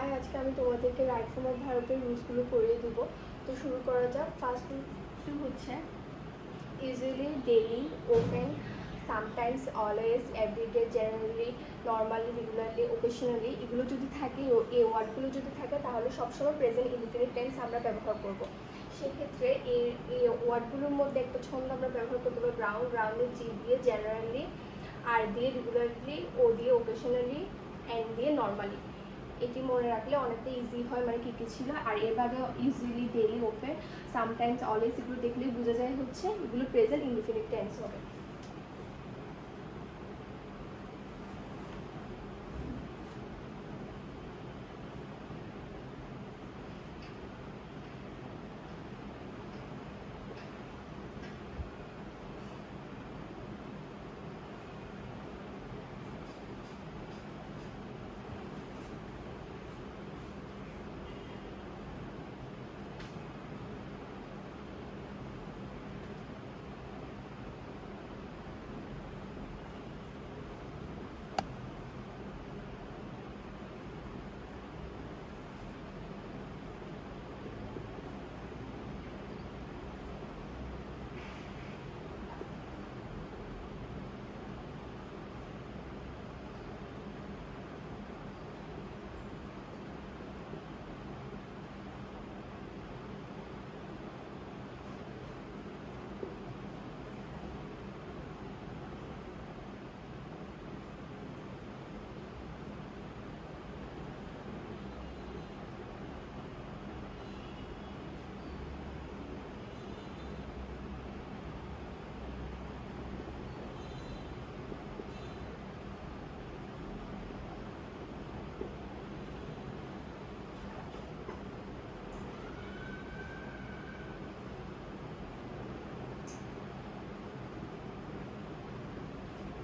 High, আজকে আমি তোমাদেরকে রাইট ফর্ম অফ ভার্বের রুলসগুলো করিয়ে দেব। তো শুরু করা যাক। ফার্স্ট রুলসটি হচ্ছে easily, daily, often, sometimes, always, everyday, generally, normally, regularly, occasionally, এগুলো যদি থাকে, এই ওয়ার্ডগুলো যদি থাকে তাহলে সবসময় প্রেজেন্ট ইনডিফিনিট টেন্স আমরা ব্যবহার করব। সেক্ষেত্রে এই ওয়ার্ডগুলোর মধ্যে একটা ছন্দ আমরা ব্যবহার করতে পারবো। গ্রাউন্ডে জি দিয়ে, জেনারেলি আর দিয়ে, রেগুলারলি ও দিয়ে, ওকেশনালি অ্যান্ড দিয়ে, নর্মালি। এটি মনে রাখলে অনেকটা ইজি হয়, মানে কী কী ছিল। আর এবারে easily, daily, often, sometimes, always এগুলো দেখলেই বোঝা যায় হচ্ছে এগুলো প্রেজেন্ট ইনডিফিনিট টেন্স হবে।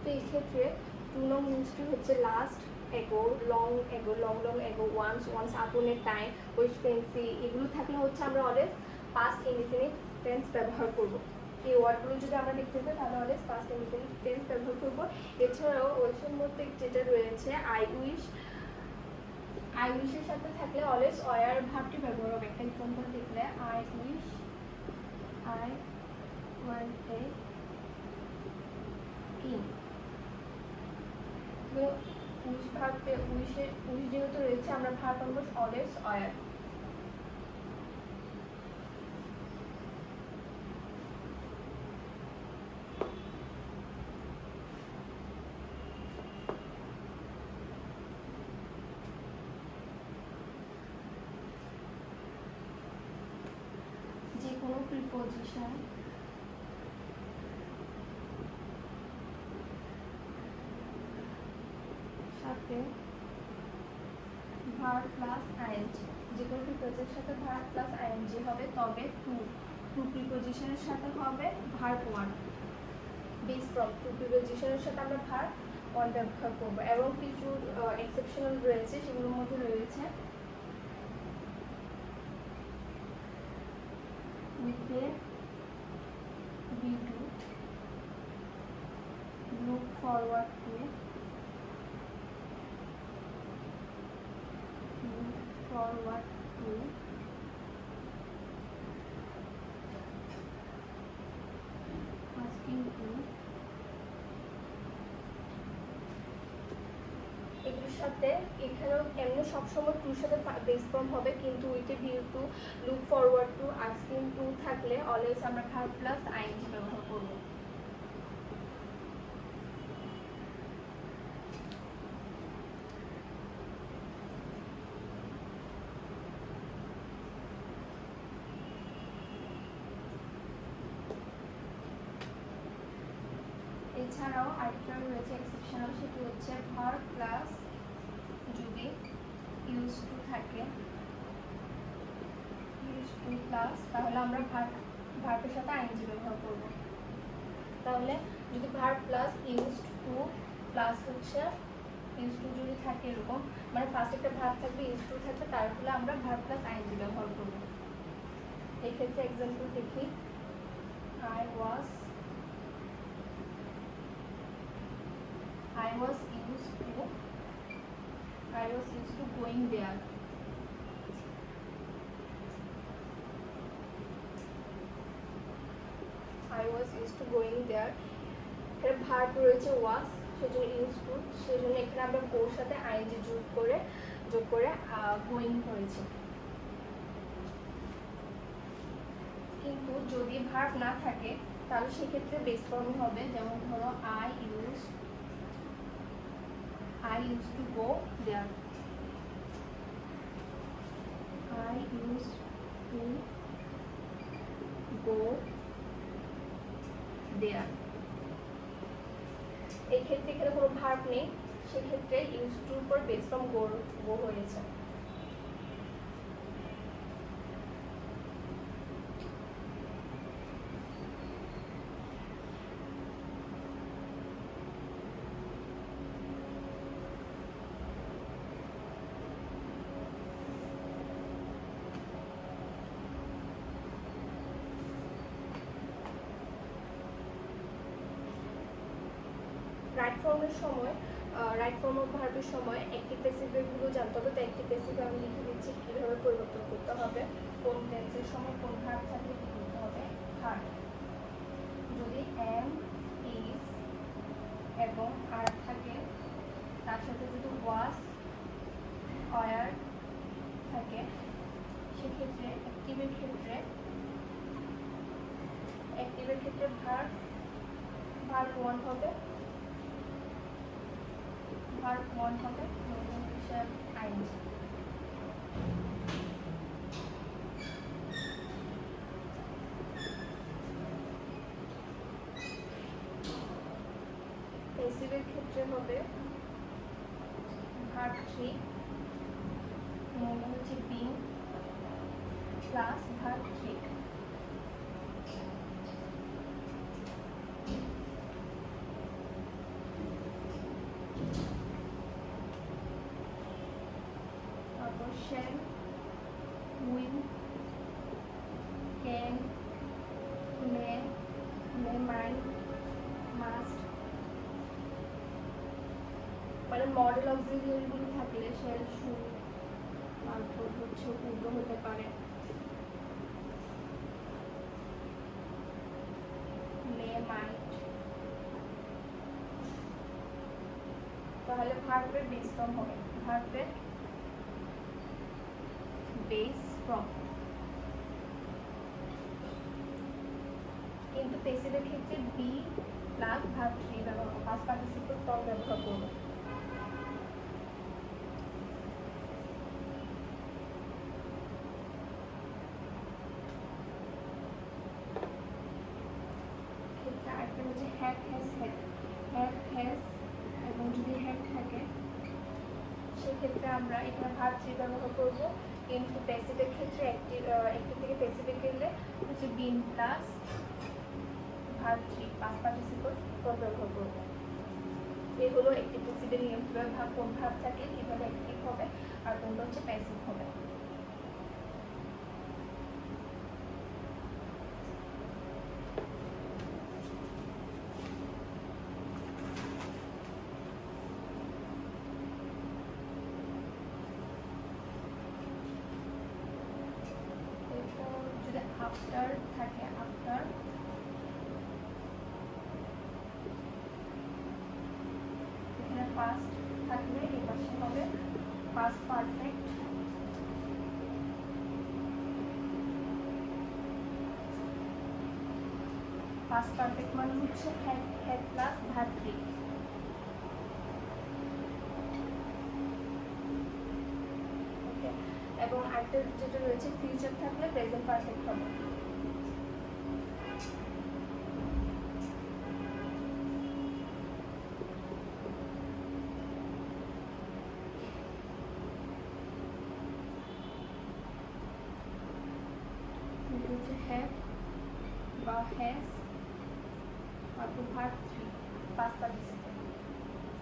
তো এই ক্ষেত্রে 2 নং রুলসটি হচ্ছে লাস্ট, এগো, long ago, once upon A time, which fancy, এগুলো থাকলে হচ্ছে আমরা অলওয়েজ পাস্ট ইনডিফিনিট টেন্স ব্যবহার করব। এই ওয়ার্ডগুলো যদি আমরা দেখতে পাই তাহলে অলওয়েজ পাস্ট ইনডিফিনিট টেন্স ব্যবহার করব। এছাড়াও ওইসব মধ্যে যেটা রয়েছে আই উইশের সাথে থাকলে অলওয়েজ ওয়ার ভার্বটি ব্যবহার হবে। একটা এক্সাম্পল দেখলে I want a king. Wish ভার্বে উইশ যেহেতু রয়েছে আমরা ভার্ব আনবো অলওয়েজ ওয়ার। যে কোনো প্রিপোজিশন সাথে ভার্ব প্লাস আইএনজি, যে কোনো প্রিপোজিশনের সাথে ভার্ব প্লাস আইএনজি হবে, তবে টু প্রিপোজিশনের সাথে হবে verb one. Base from to প্রিপোজিশনের সাথে আমরা ভার্ব ওয়ান ব্যবহার করবো। এবং কিছু এক্সেপশনাল রয়েছে, সেগুলোর মধ্যে রয়েছে with a view to look forward to asking to, এগুলোর সাথে এখানেও এমনি সবসময় টুর সাথে বেস ফর্ম হবে, কিন্তু with a view to, look forward to, asking to থাকলে অলওয়েজ আমরা ভার্ব প্লাস আইএনজি ব্যবহার করব। এছাড়াও আরেকটা রয়েছে এক্সেপশনাল, সেটি হচ্ছে ভার্ব প্লাস যদি ইউজ টু থাকে, ইউজ টু প্লাস, তাহলে আমরা ভার্বের সাথে আইএনজি ব্যবহার করব। তাহলে যদি verb plus use to plus হচ্ছে ইউজ টু যদি থাকে এরকম, মানে ফার্স্ট একটা ভার্ব থাকবে, ইউজ টু থাকবে, তারপরে আমরা ভার্ব প্লাস আইএনজি ব্যবহার করব। এই ক্ষেত্রে এক্সাম্পল দেখি, I was I was used to going there. Was use to going there. এখানে ভার্ব রয়েছে ওয়াজ, সেজন্য ইউজ টু, সেজন্য এখানে আমরা গোর সাথে আইএনজি যোগ করে গোয়িং করেছি। কিন্তু যদি ভার্ব না থাকে তাহলে সেক্ষেত্রে বেস ফর্ম হবে, যেমন ধরো I use to go there, I used to go there। এই ক্ষেত্রে এখানে কোনো ভার্ব নেই, সেক্ষেত্রে ইউজ টুর উপর বেস ফর্ম গো হয়েছে। রাইট ফর্ম অফ ভার্বের সময় অ্যাক্টিভ প্যাসিভ ভার্বগুলো জানতে হবে। তো অ্যাক্টিভ প্যাসিভ আমি লিখে দিচ্ছি কীভাবে পরিবর্তন করতে হবে, কোন টেন্সের সময় কোন ভার্ব থাকলে কী করতে হবে। হার্ড যদি এম ইজ এবং আর থাকে, তার সাথে যদি ওয়াজ অয়ার থাকে, সেক্ষেত্রে অ্যাক্টিভের ক্ষেত্রে ভার্ব ওয়ান হবে, আইএনজি। প্যাসিভের ক্ষেত্রে হবে ভার্ব থ্রি, হচ্ছে being plus verb three. Shall, will, can, may, might, must, মানে মডেল অক্সিলিয়ারিগুলো থাকলে shall, should, তারপর হচ্ছে উল্টো হতে পারে, may, might। তাহলে ভার্বের বেস ফর্ম হবে, ভার্বের বেস ফর্ম। কিন্তু প্যাসিভের ক্ষেত্রে বি প্লাস ভার্ব থ্রি ব্যবহার করব, পাস্ট পার্টিসিপল ফর্ম ব্যবহার করব। আরেকটা হচ্ছে হ্যাভ হ্যাজ এবং যদি হ্যাভ থাকে সেক্ষেত্রে আমরা এখানে ভার্ব থ্রি ব্যবহার করব। কিন্তু প্যাসিভের ক্ষেত্রে অ্যাক্টিভ থেকে প্যাসিভে গেলে হচ্ছে been plus verb three past participle form ব্যবহার করব। এই হলো অ্যাক্টিভ প্যাসিভের নিয়ম, কীভাবে কোন ভার্ব থাকে কীভাবে অ্যাক্টিভ হবে আর কোনটা হচ্ছে প্যাসিভ হবে। আফটার থাকে, আফটার এখানে পাস্ট থাকলে এই পাশে হবে পাস্ট পারফেক্ট। পাস্ট পারফেক্ট মানে হচ্ছে হ্যাড প্লাস ভার্ব থ্রি। এবং আরেকটা যেটা রয়েছে ফিউচার থাকলে প্রেজেন্ট পারফেক্ট হবে। হচ্ছে হ্যাভ বা হ্যাজ, তারপর verb three past participle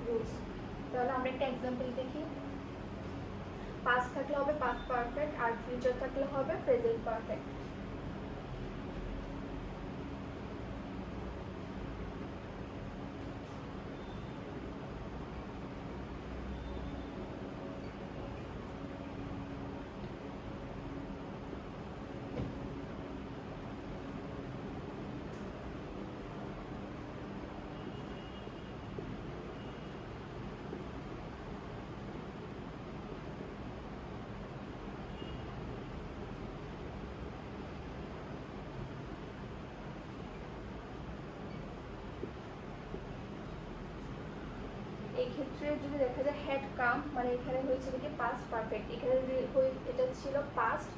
rules. তাহলে আমরা একটা এক্সাম্পল দেখি। পাস্ট থাকলে হবে পাস্ট পারফেক্ট আর ফিউচার থাকলে হবে প্রেজেন্ট পারফেক্ট। এক্ষেত্রে যদি দেখা যায় হ্যাড কাম, মানে এখানে হয়েছে কি পাস্ট পারফেক্ট, এখানে এটা ছিল পাস্ট,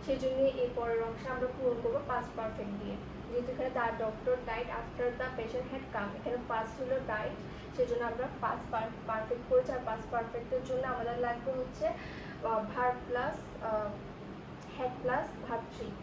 সেই জন্য এই পরের অংশে আমরা পূরণ করবো পাস্ট পারফেক্ট দিয়ে। যেহেতু এখানে the doctor died after the patient had come, এখানে পাস্ট হলো ডাইড, সেই জন্য আমরা পাস্ট পারফেক্ট করেছি। আর পাস্ট পারফেক্টের জন্য আমাদের লাগবে হচ্ছে verb plus had plus verb 3।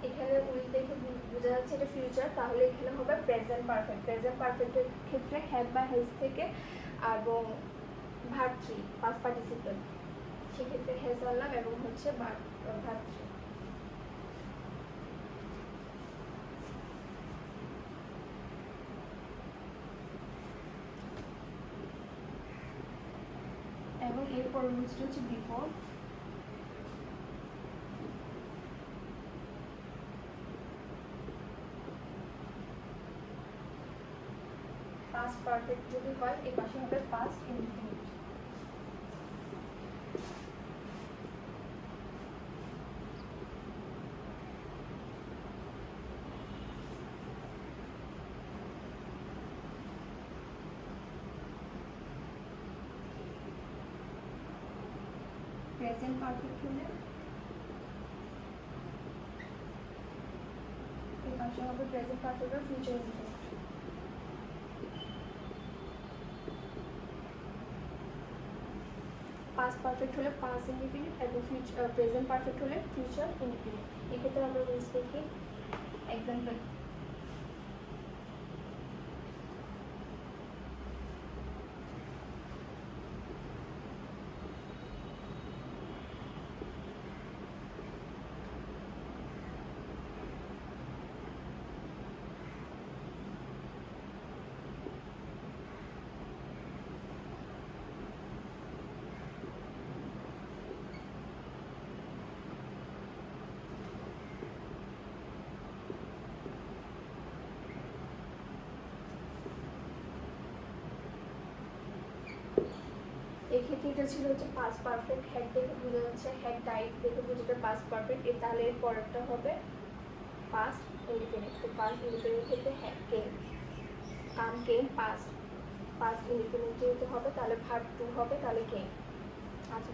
এখানে উইল দেখে বোঝা যাচ্ছে এটা ফিউচার, তাহলে এখানে হবে প্রেজেন্ট পারফেক্ট। প্রেজেন্ট পারফেক্টের ক্ষেত্রে হ্যাভ বা হ্যাজ থেকে এবং ভার্ব 3 পাস্ট পার্টিসিপল, সেক্ষেত্রে হ্যাজ আনলাম এবং হচ্ছে ভার্ব 3। এবং এরপর রুলসটা হচ্ছে বিফোর। পাস্ট পারফেক্ট যদি হয় এই পাশে হবে পাস্ট ইনফিনিট। প্রেজেন্ট পারফেক্ট হলে এই পাশে হবে প্রেজেন্ট পারফেক্ট আর ফিউচার ইনফিনিট। পাস্ট পারফেক্ট হলে পাস্ট ইনডিফিনিট এবং প্রেজেন্ট পারফেক্ট হলে ফিউচার ইনডিফিনিট। এক্ষেত্রে আমরা রুলস দেখি। এক্সাম্পল, এক্ষেত্রে এটা ছিল হচ্ছে পাস্ট পারফেক্ট। হ্যাড দেখে বোঝা যাচ্ছে হ্যাড ডাইড দেখে বোঝাতে পাস্ট পারফেক্ট, তাহলে এর পরেরটা হবে পাস্ট ইনডিফিনিট। তো পাস্ট ইনডিফিনিট ক্ষেত্রে had came, come came past, past indefinite যেহেতু হবে তাহলে ভার্ব 2 হবে, তাহলে কেম। আচ্ছা।